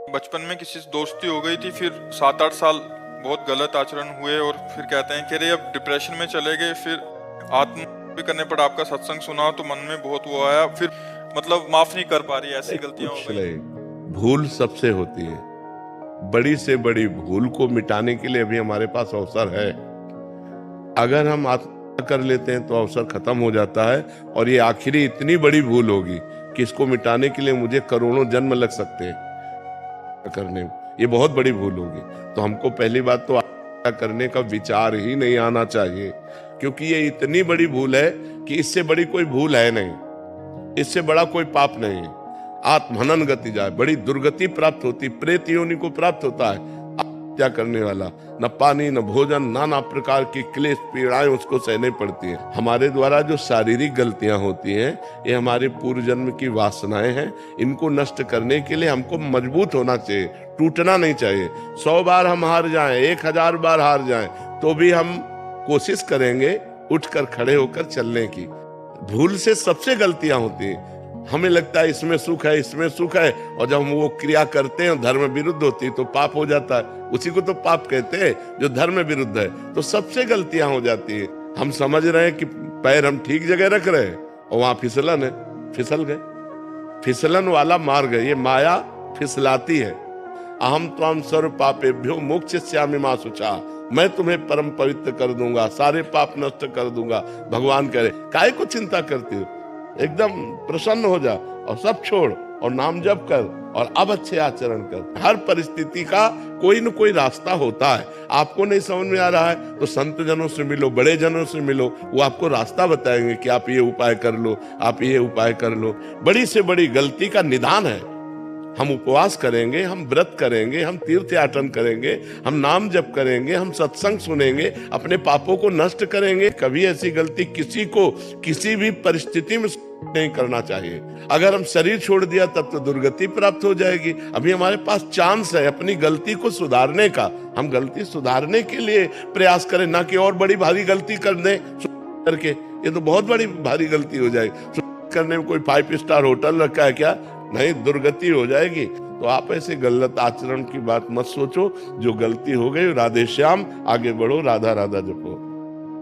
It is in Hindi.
बचपन में किसी से दोस्ती हो गई थी, फिर 7-8 साल बहुत गलत आचरण हुए और फिर कहते हैं कि अरे अब डिप्रेशन में चले गए। फिर आत्महत्या भी करने पर आपका सत्संग सुना तो मन में बहुत वो आया, फिर मतलब माफ नहीं कर पा रही, ऐसी गलतियां हो गई। भूल सबसे होती है, बड़ी से बड़ी भूल को मिटाने के लिए अभी हमारे पास अवसर है। अगर हम आत्महत्या कर लेते हैं तो अवसर खत्म हो जाता है और ये आखिरी इतनी बड़ी भूल होगी कि इसको मिटाने के लिए मुझे करोड़ों जन्म लग सकते हैं करने में। ये बहुत बड़ी भूल होगी। तो हमको पहली बात तो आत्महत्या करने का विचार ही नहीं आना चाहिए, क्योंकि ये इतनी बड़ी भूल है कि इससे बड़ी कोई भूल है नहीं, इससे बड़ा कोई पाप नहीं है। आत्महनन गति जाए, बड़ी दुर्गति प्राप्त होती, प्रेत योनि को प्राप्त होता है आत्महत्या करने वाला। न पानी न भोजन, नाना प्रकार की क्लेश पीड़ाएं उसको सहने पड़ती हैं। हमारे द्वारा जो शारीरिक गलतियां होती हैं, ये हमारे पूर्व जन्म की वासनाएं हैं। इनको नष्ट करने के लिए हमको मजबूत होना चाहिए, टूटना नहीं चाहिए। 100 बार हम हार जाएं, 1000 बार हार जाएं, तो भी हम कोशिश करेंगे उठकर खड़े होकर चलने की। भूल से सबसे गलतियां होती हैं। हमें लगता है इसमें सुख है, इसमें सुख है, और जब हम वो क्रिया करते हैं धर्म विरुद्ध होती है तो पाप हो जाता है। उसी को तो पाप कहते हैं जो धर्म विरुद्ध है। तो सबसे गलतियां हो जाती है। हम समझ रहे हैं कि पैर हम ठीक जगह रख रहे हैं और वहां फिसलन है, फिसल गए। फिसलन वाला मार्ग है, ये माया फिसलाती है। अहम त्वाम सर्व पापेभ्यो मोक्षयिष्यामि मा शुचा, मैं तुम्हें परम पवित्र कर दूंगा, सारे पाप नष्ट कर दूंगा। भगवान कह रहे काहे को चिंता करती हो, एकदम प्रसन्न हो जा और सब छोड़ और नाम जप कर और अब अच्छे आचरण कर। हर परिस्थिति का कोई न कोई रास्ता होता है। आपको नहीं समझ में आ रहा है तो संत जनों से मिलो, बड़े जनों से मिलो, वो आपको रास्ता बताएंगे कि आप ये उपाय कर लो, आप ये उपाय कर लो। बड़ी से बड़ी गलती का निदान है। हम उपवास करेंगे, हम व्रत करेंगे, हम तीर्थ याटन करेंगे, हम नाम जप करेंगे, हम सत्संग सुनेंगे, अपने पापों को नष्ट करेंगे। कभी ऐसी गलती किसी को किसी भी परिस्थिति में नहीं करना चाहिए। अगर हम शरीर छोड़ दिया तब तो दुर्गति प्राप्त हो जाएगी। अभी हमारे पास चांस है अपनी गलती को सुधारने का। हम गलती सुधारने के लिए प्रयास करें, ना कि और बड़ी भारी गलती कर दें करके। ये तो बहुत बड़ी भारी गलती हो जाएगी। करने में कोई 5 स्टार होटल रखा है क्या? नहीं, दुर्गति हो जाएगी। तो आप ऐसे गलत आचरण की बात मत सोचो। जो गलती हो गई, राधे श्याम, आगे बढ़ो, राधा राधा जपो।